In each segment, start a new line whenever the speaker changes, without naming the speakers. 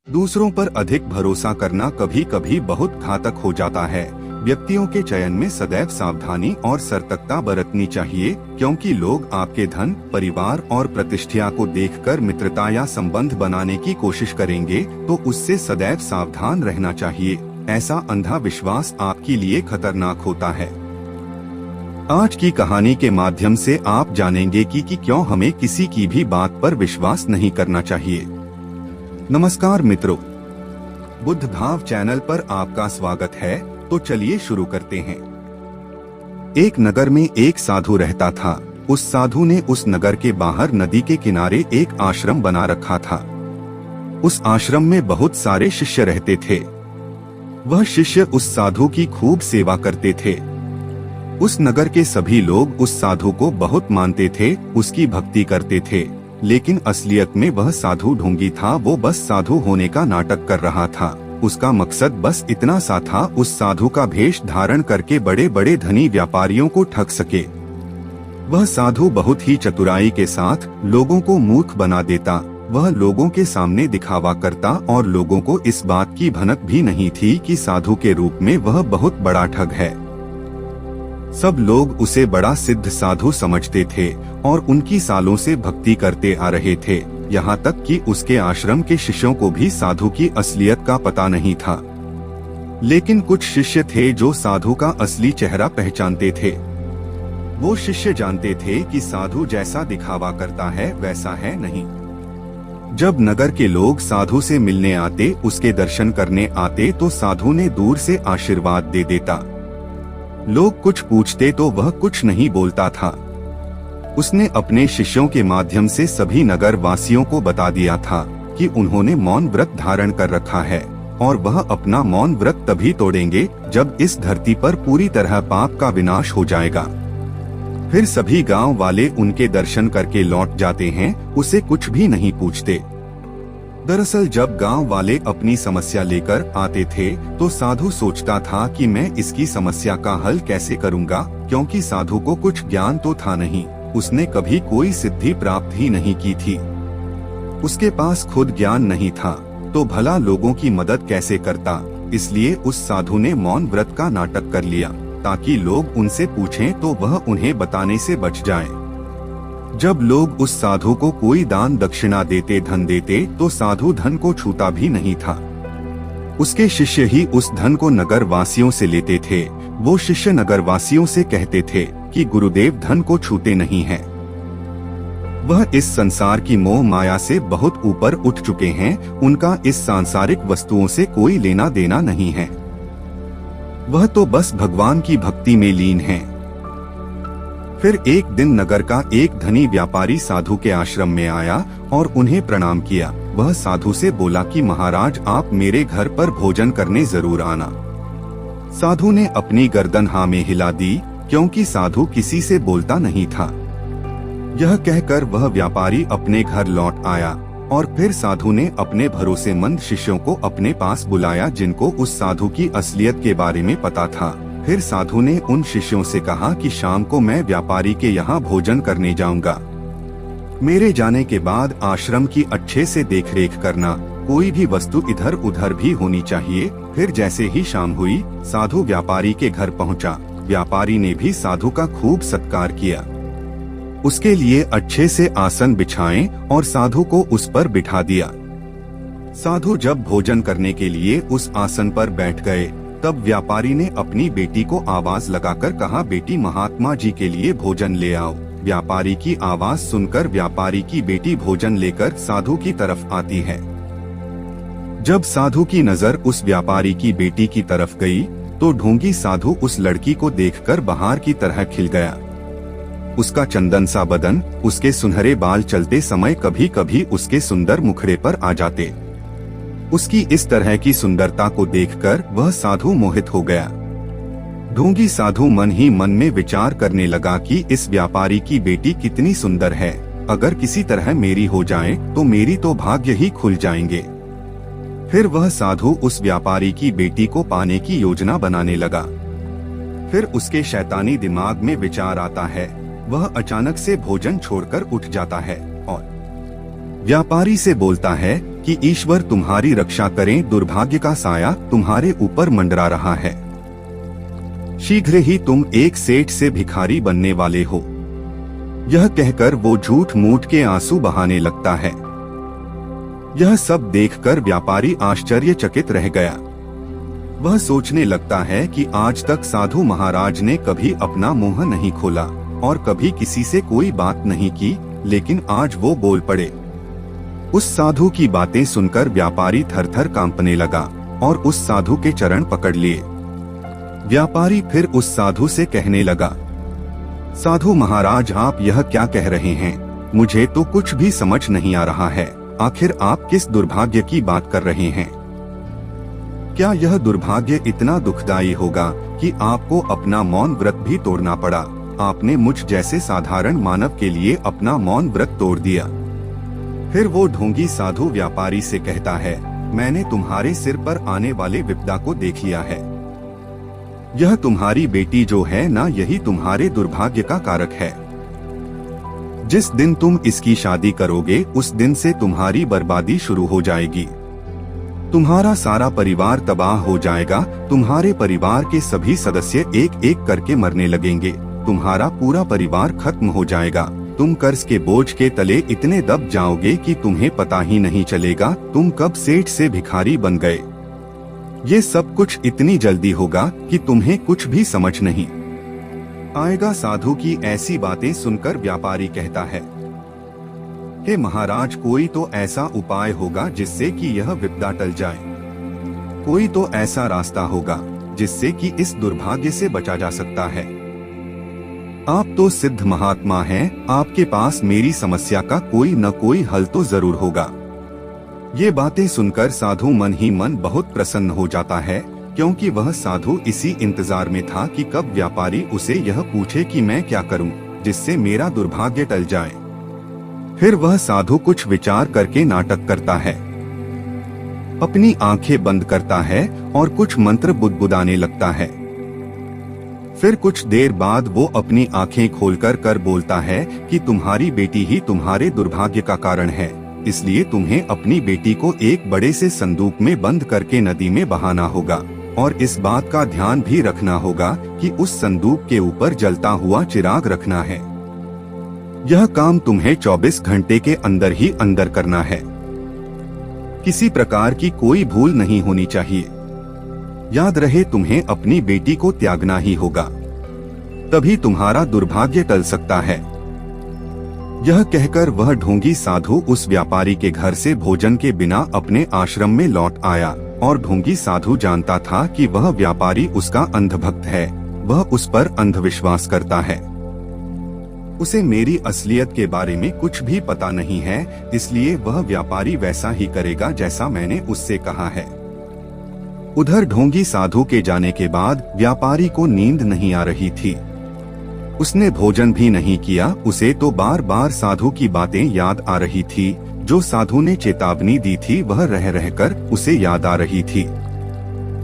दूसरों पर अधिक भरोसा करना कभी कभी बहुत घातक हो जाता है। व्यक्तियों के चयन में सदैव सावधानी और सतर्कता बरतनी चाहिए, क्योंकि लोग आपके धन, परिवार और प्रतिष्ठा को देखकर मित्रता या संबंध बनाने की कोशिश करेंगे, तो उससे सदैव सावधान रहना चाहिए। ऐसा अंधा विश्वास आपके लिए खतरनाक होता है। आज की कहानी के माध्यम से आप जानेंगे कि क्यों हमें किसी की भी बात पर विश्वास नहीं करना चाहिए। नमस्कार मित्रों, बुद्ध भाव चैनल पर आपका स्वागत है। तो चलिए शुरू करते हैं। एक नगर में एक साधु रहता था। उस साधु ने उस नगर के बाहर नदी के किनारे एक आश्रम बना रखा था। उस आश्रम में बहुत सारे शिष्य रहते थे। वह शिष्य उस साधु की खूब सेवा करते थे। उस नगर के सभी लोग उस साधु को बहुत मानते थे, उसकी भक्ति करते थे। लेकिन असलियत में वह साधु ढोंगी था। वो बस साधु होने का नाटक कर रहा था। उसका मकसद बस इतना सा था, उस साधु का भेष धारण करके बड़े बड़े धनी व्यापारियों को ठग सके। वह साधु बहुत ही चतुराई के साथ लोगों को मूर्ख बना देता। वह लोगों के सामने दिखावा करता और लोगों को इस बात की भनक भी नहीं थी कि साधु के रूप में वह बहुत बड़ा ठग है। सब लोग उसे बड़ा सिद्ध साधु समझते थे और उनकी सालों से भक्ति करते आ रहे थे। यहाँ तक कि उसके आश्रम के शिष्यों को भी साधु की असलियत का पता नहीं था। लेकिन कुछ शिष्य थे जो साधु का असली चेहरा पहचानते थे। वो शिष्य जानते थे कि साधु जैसा दिखावा करता है वैसा है नहीं। जब नगर के लोग साधु से मिलने आते, उसके दर्शन करने आते, तो साधु ने दूर से आशीर्वाद दे देता। लोग कुछ पूछते तो वह कुछ नहीं बोलता था। उसने अपने शिष्यों के माध्यम से सभी नगर वासियों को बता दिया था कि उन्होंने मौन व्रत धारण कर रखा है और वह अपना मौन व्रत तभी तोड़ेंगे जब इस धरती पर पूरी तरह पाप का विनाश हो जाएगा। फिर सभी गांव वाले उनके दर्शन करके लौट जाते हैं, उसे कुछ भी नहीं पूछते। दरअसल जब गांव वाले अपनी समस्या लेकर आते थे तो साधु सोचता था कि मैं इसकी समस्या का हल कैसे करूंगा, क्योंकि साधु को कुछ ज्ञान तो था नहीं। उसने कभी कोई सिद्धि प्राप्त ही नहीं की थी। उसके पास खुद ज्ञान नहीं था तो भला लोगों की मदद कैसे करता। इसलिए उस साधु ने मौन व्रत का नाटक कर लिया ताकि लोग उनसे पूछें तो वह उन्हें बताने से बच जाए। जब लोग उस साधु को कोई दान दक्षिणा देते, धन देते, तो साधु धन को छूता भी नहीं था। उसके शिष्य ही उस धन को नगर वासियों से लेते थे। वो शिष्य नगर वासियों से कहते थे कि गुरुदेव धन को छूते नहीं हैं। वह इस संसार की मोह माया से बहुत ऊपर उठ चुके हैं। उनका इस सांसारिक वस्तुओं से कोई लेना देना नहीं है। वह तो बस भगवान की भक्ति में लीन हैं। फिर एक दिन नगर का एक धनी व्यापारी साधु के आश्रम में आया और उन्हें प्रणाम किया। वह साधु से बोला कि महाराज, आप मेरे घर पर भोजन करने जरूर आना। साधु ने अपनी गर्दन हाँ में हिला दी, क्योंकि साधु किसी से बोलता नहीं था। यह कहकर वह व्यापारी अपने घर लौट आया और फिर साधु ने अपने भरोसेमंद शिष्यों को अपने पास बुलाया, जिनको उस साधु की असलियत के बारे में पता था। फिर साधु ने उन शिष्यों से कहा कि शाम को मैं व्यापारी के यहाँ भोजन करने जाऊंगा। मेरे जाने के बाद आश्रम की अच्छे से देखरेख करना। कोई भी वस्तु इधर उधर भी होनी चाहिए। फिर जैसे ही शाम हुई, साधु व्यापारी के घर पहुंचा। व्यापारी ने भी साधु का खूब सत्कार किया। उसके लिए अच्छे से आसन बिछाएं और साधु को उस पर बिठा दिया। साधु जब भोजन करने के लिए उस आसन पर बैठ गए, तब व्यापारी ने अपनी बेटी को आवाज लगाकर कहा, बेटी, महात्मा जी के लिए भोजन ले आओ। व्यापारी की आवाज सुनकर व्यापारी की बेटी भोजन लेकर साधु की तरफ आती है। जब साधु की नजर उस व्यापारी की बेटी की तरफ गई, तो ढोंगी साधु उस लड़की को देखकर बहार की तरह खिल गया। उसका चंदन सा बदन, उसके सुनहरे बाल चलते समय कभी कभी उसके सुंदर मुखड़े पर आ जाते। उसकी इस तरह की सुंदरता को देखकर वह साधु मोहित हो गया। ढोंगी साधु मन ही मन में विचार करने लगा कि इस व्यापारी की बेटी कितनी सुंदर है। अगर किसी तरह मेरी हो जाए तो मेरी तो भाग्य ही खुल जाएंगे। फिर वह साधु उस व्यापारी की बेटी को पाने की योजना बनाने लगा। फिर उसके शैतानी दिमाग में विचार आता है। वह अचानक से भोजन छोड़कर उठ जाता है और व्यापारी से बोलता है कि ईश्वर तुम्हारी रक्षा करें, दुर्भाग्य का साया तुम्हारे ऊपर मंडरा रहा है। शीघ्र ही तुम एक सेठ से भिखारी बनने वाले हो। यह कहकर वो झूठ मूठ के आंसू बहाने लगता है। यह सब देखकर व्यापारी आश्चर्यचकित रह गया। वह सोचने लगता है कि आज तक साधु महाराज ने कभी अपना मुंह नहीं खोला और कभी किसी से कोई बात नहीं की, लेकिन आज वो बोल पड़े। उस साधु की बातें सुनकर व्यापारी थर-थर कांपने लगा और उस साधु के चरण पकड़ लिए। व्यापारी फिर उस साधु से कहने लगा, साधु महाराज, आप यह क्या कह रहे हैं? मुझे तो कुछ भी समझ नहीं आ रहा है। आखिर आप किस दुर्भाग्य की बात कर रहे हैं? क्या यह दुर्भाग्य इतना दुखदायी होगा कि आपको अपना मौन व्रत भी तोड़ना पड़ा? आपने मुझ जैसे साधारण मानव के लिए अपना मौन व्रत तोड़ दिया। फिर वो ढोंगी साधु व्यापारी से कहता है, मैंने तुम्हारे सिर पर आने वाले विपदा को देख लिया है। यह तुम्हारी बेटी जो है ना, यही तुम्हारे दुर्भाग्य का कारक है। जिस दिन तुम इसकी शादी करोगे उस दिन से तुम्हारी बर्बादी शुरू हो जाएगी। तुम्हारा सारा परिवार तबाह हो जाएगा। तुम्हारे परिवार के सभी सदस्य एक एक करके मरने लगेंगे। तुम्हारा पूरा परिवार खत्म हो जाएगा। तुम कर्ज के बोझ के तले इतने दब जाओगे कि तुम्हें पता ही नहीं चलेगा तुम कब सेठ से भिखारी बन गए। ये सब कुछ इतनी जल्दी होगा कि तुम्हें कुछ भी समझ नहीं आएगा। साधु की ऐसी बातें सुनकर व्यापारी कहता है, हे महाराज, कोई तो ऐसा उपाय होगा जिससे कि यह विपदा टल जाए। कोई तो ऐसा रास्ता होगा जिससे कि इस दुर्भाग्य से बचा जा सकता है। आप तो सिद्ध महात्मा हैं, आपके पास मेरी समस्या का कोई न कोई हल तो जरूर होगा। ये बातें सुनकर साधु मन ही मन बहुत प्रसन्न हो जाता है, क्योंकि वह साधु इसी इंतजार में था कि कब व्यापारी उसे यह पूछे कि मैं क्या करूं जिससे मेरा दुर्भाग्य टल जाए। फिर वह साधु कुछ विचार करके नाटक करता है, अपनी आंखें बंद करता है और कुछ मंत्र बुदबुदाने लगता है। फिर कुछ देर बाद वो अपनी आंखें खोलकर कर बोलता है कि तुम्हारी बेटी ही तुम्हारे दुर्भाग्य का कारण है, इसलिए तुम्हें अपनी बेटी को एक बड़े से संदूक में बंद करके नदी में बहाना होगा और इस बात का ध्यान भी रखना होगा कि उस संदूक के ऊपर जलता हुआ चिराग रखना है। यह काम तुम्हें 24 घंटे के अंदर ही अंदर करना है। किसी प्रकार की कोई भूल नहीं होनी चाहिए। याद रहे, तुम्हें अपनी बेटी को त्यागना ही होगा, तभी तुम्हारा दुर्भाग्य टल सकता है। यह कहकर वह ढोंगी साधु उस व्यापारी के घर से भोजन के बिना अपने आश्रम में लौट आया और ढोंगी साधु जानता था कि वह व्यापारी उसका अंधभक्त है, वह उस पर अंधविश्वास करता है। उसे मेरी असलियत के बारे में कुछ भी पता नहीं है, इसलिए वह व्यापारी वैसा ही करेगा जैसा मैंने उससे कहा है। उधर ढोंगी साधु के जाने के बाद व्यापारी को नींद नहीं आ रही थी। उसने भोजन भी नहीं किया। उसे तो बार बार साधु की बातें याद आ रही थी। जो साधु ने चेतावनी दी थी वह रह रहकर उसे याद आ रही थी।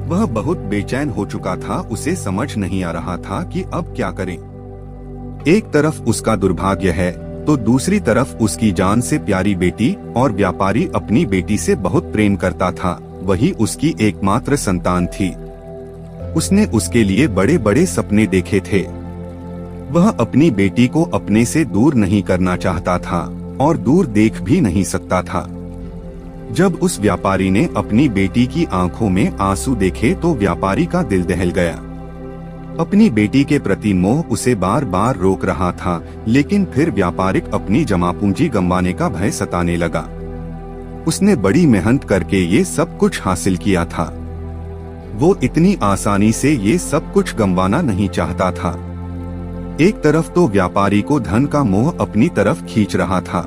वह बहुत बेचैन हो चुका था। उसे समझ नहीं आ रहा था कि अब क्या करें। एक तरफ उसका दुर्भाग्य है तो दूसरी तरफ उसकी जान से प्यारी बेटी, और व्यापारी अपनी बेटी से बहुत प्रेम करता था। वही उसकी एकमात्र संतान थी। उसने उसके लिए बड़े बड़े सपने देखे थे। वह अपनी बेटी को अपने से दूर नहीं करना चाहता था और दूर देख भी नहीं सकता था। जब उस व्यापारी ने अपनी बेटी की आंखों में आंसू देखे तो व्यापारी का दिल दहल गया। अपनी बेटी के प्रति मोह उसे बार बार रोक रहा था, लेकिन फिर व्यापारिक अपनी जमा पूंजी गंवाने का भय सताने लगा। उसने बड़ी मेहनत करके ये सब कुछ हासिल किया था। वो इतनी आसानी से ये सब कुछ गंवाना नहीं चाहता था। एक तरफ तो व्यापारी को धन का मोह अपनी तरफ खींच रहा था,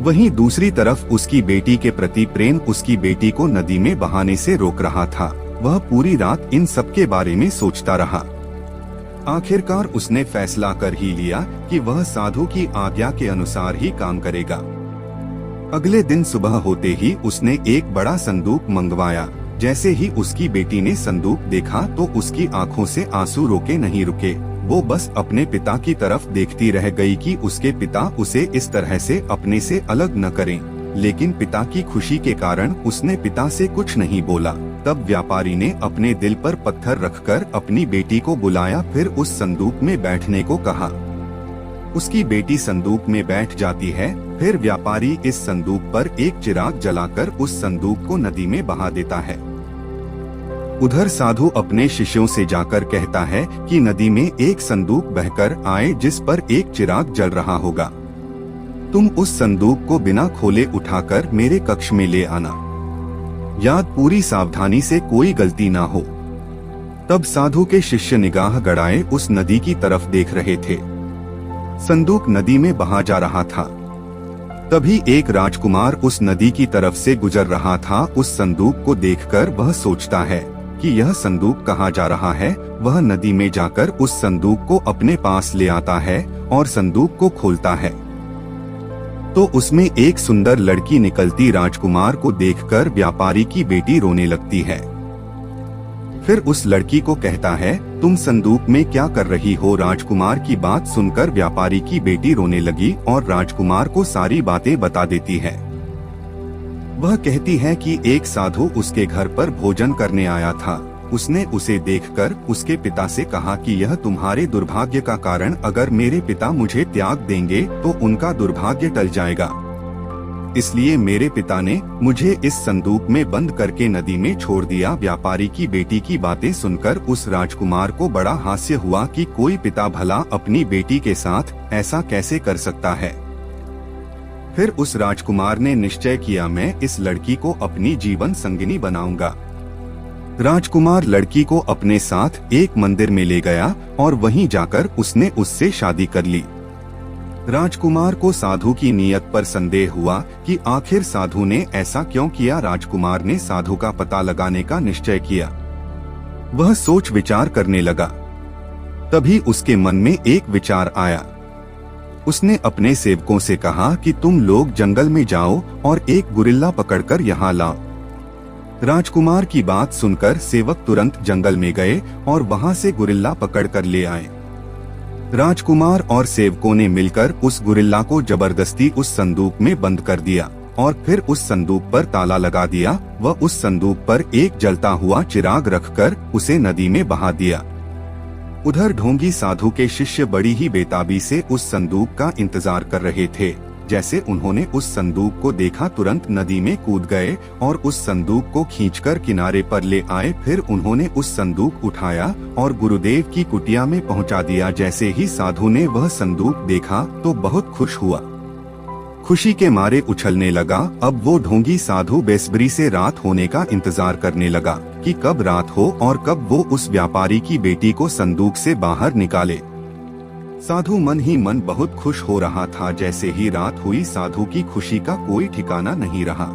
वहीं दूसरी तरफ उसकी बेटी के प्रति प्रेम उसकी बेटी को नदी में बहाने से रोक रहा था। वह पूरी रात इन सब के बारे में सोचता रहा। आखिरकार उसने फैसला कर ही लिया कि वह साधु की आज्ञा के अनुसार ही काम करेगा। अगले दिन सुबह होते ही उसने एक बड़ा संदूक मंगवाया। जैसे ही उसकी बेटी ने संदूक देखा तो उसकी आंखों से आंसू रोके नहीं रुके। वो बस अपने पिता की तरफ देखती रह गई कि उसके पिता उसे इस तरह से अपने से अलग न करें। लेकिन पिता की खुशी के कारण उसने पिता से कुछ नहीं बोला। तब व्यापारी ने अपने दिल पर पत्थर रखकर अपनी बेटी को बुलाया, फिर उस संदूक में बैठने को कहा। उसकी बेटी संदूक में बैठ जाती है। फिर व्यापारी इस संदूक पर एक चिराग जलाकर उस संदूक को नदी में बहा देता है। उधर साधु अपने शिष्यों से जाकर कहता है कि नदी में एक संदूक बहकर आए जिस पर एक चिराग जल रहा होगा। तुम उस संदूक को बिना खोले उठाकर मेरे कक्ष में ले आना। याद पूरी सावधानी से, कोई गलती ना हो। तब साधु के शिष्य निगाह गड़ाए उस नदी की तरफ देख रहे थे। संदूक नदी में बहा जा रहा था। तभी एक राजकुमार उस नदी की तरफ से गुजर रहा था। उस संदूक को देखकर वह सोचता है कि यह संदूक कहाँ जा रहा है। वह नदी में जाकर उस संदूक को अपने पास ले आता है और संदूक को खोलता है तो उसमें एक सुंदर लड़की निकलती। राजकुमार को देखकर व्यापारी की बेटी रोने लगती है। फिर उस लड़की को कहता है, तुम संदूक में क्या कर रही हो? राजकुमार की बात सुनकर व्यापारी की बेटी रोने लगी और राजकुमार को सारी बातें बता देती है। वह कहती है कि एक साधु उसके घर पर भोजन करने आया था। उसने उसे देखकर उसके पिता से कहा कि यह तुम्हारे दुर्भाग्य का कारण, अगर मेरे पिता मुझे त्याग देंगे तो उनका दुर्भाग्य टल जाएगा। इसलिए मेरे पिता ने मुझे इस संदूक में बंद करके नदी में छोड़ दिया। व्यापारी की बेटी की बातें सुनकर उस राजकुमार को बड़ा हास्य हुआ कि कोई पिता भला अपनी बेटी के साथ ऐसा कैसे कर सकता है। फिर उस राजकुमार ने निश्चय किया, मैं इस लड़की को अपनी जीवन संगिनी बनाऊंगा। राजकुमार लड़की को अपने साथ एक मंदिर में ले गया और वहीं जाकर उसने उससे शादी कर ली। राजकुमार को साधु की नीयत पर संदेह हुआ कि आखिर साधु ने ऐसा क्यों किया। राजकुमार ने साधु का पता लगाने का निश्चय किया। वह सोच विचार करने लगा। तभी उसके मन में एक विचार आया। उसने अपने सेवकों से कहा कि तुम लोग जंगल में जाओ और एक गुरिल्ला पकड़कर यहाँ लाओ। राजकुमार की बात सुनकर सेवक तुरंत जंगल में गए और वहां से गुरिल्ला पकड़कर ले आए। राजकुमार और सेवकों ने मिलकर उस गुरिल्ला को जबरदस्ती उस संदूक में बंद कर दिया और फिर उस संदूक पर ताला लगा दिया। वह उस संदूक पर एक जलता हुआ चिराग रखकर उसे नदी में बहा दिया। उधर ढोंगी साधु के शिष्य बड़ी ही बेताबी से उस संदूक का इंतजार कर रहे थे। जैसे उन्होंने उस संदूक को देखा, तुरंत नदी में कूद गए और उस संदूक को खींचकर किनारे पर ले आए। फिर उन्होंने उस संदूक उठाया और गुरुदेव की कुटिया में पहुंचा दिया। जैसे ही साधु ने वह संदूक देखा तो बहुत खुश हुआ। खुशी के मारे उछलने लगा। अब वो ढोंगी साधु बेसब्री से रात होने का इंतजार करने लगा कि कब रात हो और कब वो उस व्यापारी की बेटी को संदूक से बाहर निकाले। साधु मन ही मन बहुत खुश हो रहा था। जैसे ही रात हुई, साधु की खुशी का कोई ठिकाना नहीं रहा।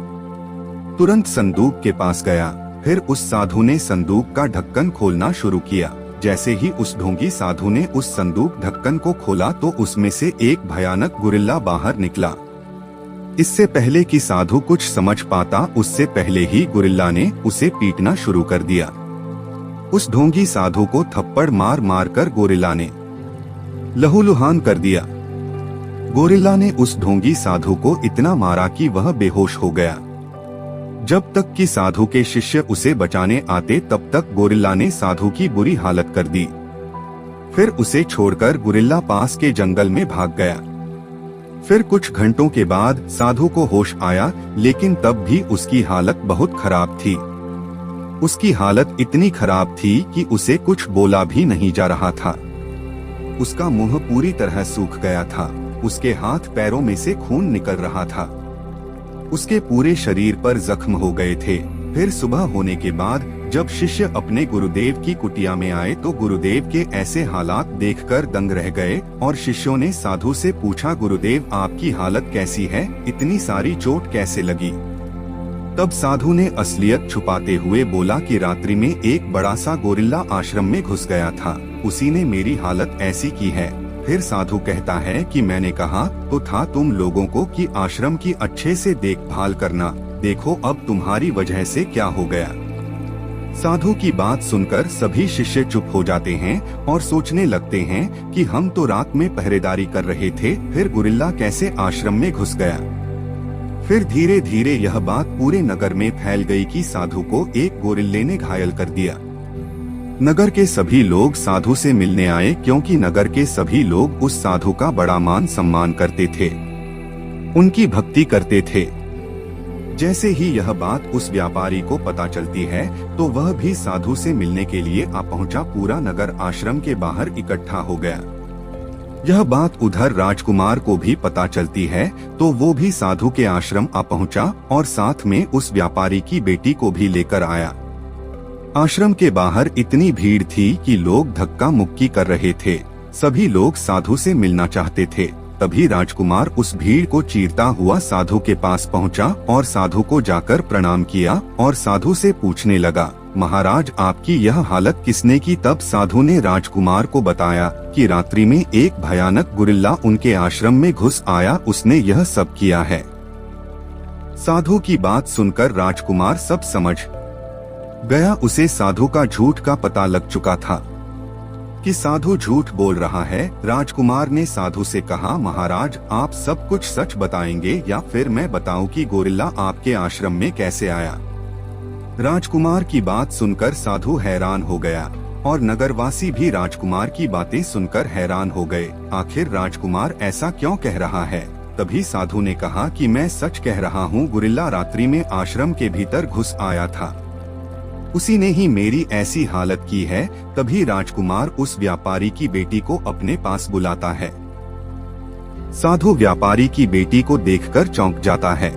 तुरंत संदूक के पास गया। फिर उस साधु ने संदूक का ढक्कन खोलना शुरू किया। जैसे ही उस ढोंगी साधु ने उस संदूक ढक्कन को खोला तो उसमें से एक भयानक गुरिल्ला बाहर निकला। इससे पहले कि साधु कुछ समझ पाता, उससे पहले ही गुरिल्ला ने उसे पीटना शुरू कर दिया। उस ढोंगी साधु को थप्पड़ मार मार कर गोरिल्ला ने लहूलुहान कर दिया। गोरिल्ला ने उस ढोंगी साधु को इतना मारा कि वह बेहोश हो गया। जब तक कि साधु के शिष्य उसे बचाने आते, तब तक गोरिल्ला ने साधु की बुरी हालत कर दी। फिर उसे छोड़कर गोरिल्ला पास के जंगल में भाग गया। फिर कुछ घंटों के बाद साधु को होश आया, लेकिन तब भी उसकी हालत बहुत खराब थी। उसकी हालत इतनी खराब थी कि उसे कुछ बोला भी नहीं जा रहा था। उसका मुंह पूरी तरह सूख गया था। उसके हाथ पैरों में से खून निकल रहा था। उसके पूरे शरीर पर जख्म हो गए थे। फिर सुबह होने के बाद जब शिष्य अपने गुरुदेव की कुटिया में आए तो गुरुदेव के ऐसे हालात देखकर दंग रह गए और शिष्यों ने साधु से पूछा, गुरुदेव आपकी हालत कैसी है? इतनी सारी चोट कैसे लगी? तब साधु ने असलियत छुपाते हुए बोला कि रात्रि में एक बड़ा सा गोरिल्ला आश्रम में घुस गया था, उसी ने मेरी हालत ऐसी की है। फिर साधु कहता है कि मैंने कहा तो था तुम लोगों को कि आश्रम की अच्छे से देखभाल करना, देखो अब तुम्हारी वजह से क्या हो गया। साधु की बात सुनकर सभी शिष्य चुप हो जाते हैं और सोचने लगते हैं कि हम तो रात में पहरेदारी कर रहे थे, फिर गोरिल्ला कैसे आश्रम में घुस गया। फिर धीरे धीरे यह बात पूरे नगर में फैल गई कि साधु को एक गोरिल्ले ने घायल कर दिया। नगर के सभी लोग साधु से मिलने आए क्योंकि नगर के सभी लोग उस साधु का बड़ा मान सम्मान करते थे, उनकी भक्ति करते थे। जैसे ही यह बात उस व्यापारी को पता चलती है तो वह भी साधु से मिलने के लिए आ पहुंचा। पूरा नगर आश्रम के बाहर इकट्ठा हो गया। यह बात उधर राजकुमार को भी पता चलती है तो वो भी साधु के आश्रम आ पहुंचा और साथ में उस व्यापारी की बेटी को भी लेकर आया। आश्रम के बाहर इतनी भीड़ थी कि लोग धक्का मुक्की कर रहे थे। सभी लोग साधु से मिलना चाहते थे। तभी राजकुमार उस भीड़ को चीरता हुआ साधु के पास पहुंचा और साधु को जाकर प्रणाम किया और साधु से पूछने लगा, महाराज आपकी यह हालत किसने की? तब साधु ने राजकुमार को बताया कि रात्रि में एक भयानक गोरिल्ला उनके आश्रम में घुस आया, उसने यह सब किया है। साधु की बात सुनकर राजकुमार सब समझ गया। उसे साधु का झूठ का पता लग चुका था कि साधु झूठ बोल रहा है। राजकुमार ने साधु से कहा, महाराज आप सब कुछ सच बताएंगे या फिर मैं बताऊं कि गोरिल्ला आपके आश्रम में कैसे आया? राजकुमार की बात सुनकर साधु हैरान हो गया और नगरवासी भी राजकुमार की बातें सुनकर हैरान हो गए। आखिर राजकुमार ऐसा क्यों कह रहा है? तभी साधु ने कहा कि मैं सच कह रहा हूँ, गोरिल्ला रात्रि में आश्रम के भीतर घुस आया था, उसी ने ही मेरी ऐसी हालत की है। तभी राजकुमार उस व्यापारी की बेटी को अपने पास बुलाता है। साधु व्यापारी की बेटी को देखकर चौंक जाता है।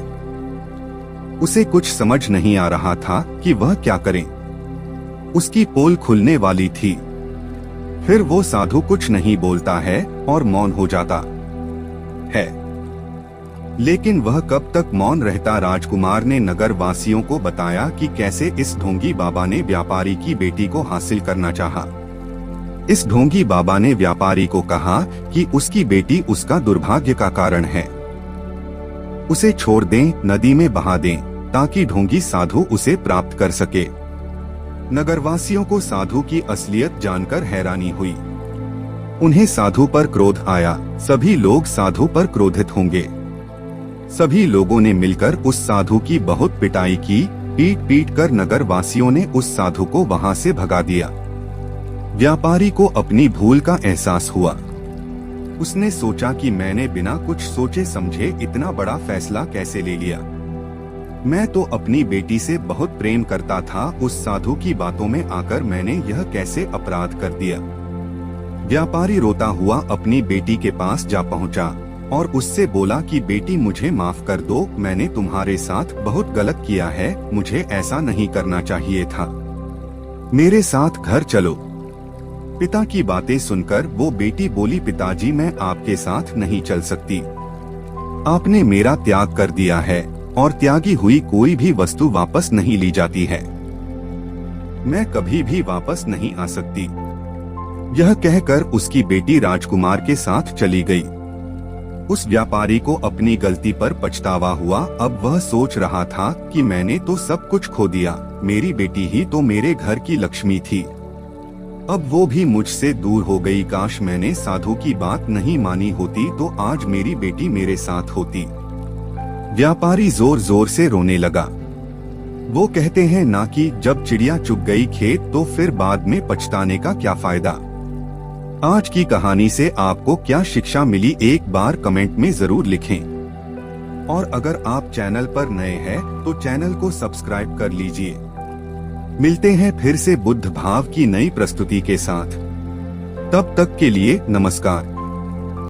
उसे कुछ समझ नहीं आ रहा था कि वह क्या करे। उसकी पोल खुलने वाली थी। फिर वो साधु कुछ नहीं बोलता है और मौन हो जाता है। लेकिन वह कब तक मौन रहता? राजकुमार ने नगर वासियों को बताया कि कैसे इस ढोंगी बाबा ने व्यापारी की बेटी को हासिल करना चाहा। इस ढोंगी बाबा ने व्यापारी को कहा कि उसकी बेटी उसका दुर्भाग्य का कारण है, उसे छोड़ दें, नदी में बहा दें, ताकि ढोंगी साधु उसे प्राप्त कर सके। नगरवासियों को साधु की असलियत जानकर हैरानी हुई। उन्हें साधु पर क्रोध आया। सभी लोग साधु पर क्रोधित होंगे। सभी लोगों ने मिलकर उस साधु की बहुत पिटाई की। पीट पीट कर नगरवासियों ने उस साधु को वहां से भगा दिया। व्यापारी को अपनी भूल का एहसास हुआ। उसने सोचा कि मैंने बिना कुछ सोचे समझे इतना बड़ा फैसला कैसे ले लिया। मैं तो अपनी बेटी से बहुत प्रेम करता था, उस साधु की बातों में आकर मैंने यह कैसे अपराध कर दिया। व्यापारी रोता हुआ अपनी बेटी के पास जा पहुंचा और उससे बोला कि बेटी मुझे माफ कर दो, मैंने तुम्हारे साथ बहुत गलत किया है, मुझे ऐसा नहीं करना चाहिए था, मेरे साथ घर चलो। पिता की बातें सुनकर वो बेटी बोली, पिताजी मैं आपके साथ नहीं चल सकती, आपने मेरा त्याग कर दिया है और त्यागी हुई कोई भी वस्तु वापस नहीं ली जाती है, मैं कभी भी वापस नहीं आ सकती। यह कहकर उसकी बेटी राजकुमार के साथ चली गई। उस व्यापारी को अपनी गलती पर पछतावा हुआ। अब वह सोच रहा था कि मैंने तो सब कुछ खो दिया, मेरी बेटी ही तो मेरे घर की लक्ष्मी थी, अब वो भी मुझसे दूर हो गई। काश मैंने साधु की बात नहीं मानी होती तो आज मेरी बेटी मेरे साथ होती। व्यापारी जोर जोर से रोने लगा। वो कहते हैं ना कि जब चिड़िया चुग गई खेत तो फिर बाद में पछताने का क्या फायदा। आज की कहानी से आपको क्या शिक्षा मिली, एक बार कमेंट में जरूर लिखें। और अगर आप चैनल पर नए हैं तो चैनल को सब्सक्राइब कर लीजिए। मिलते हैं फिर से बुद्ध भाव की नई प्रस्तुति के साथ। तब तक के लिए नमस्कार।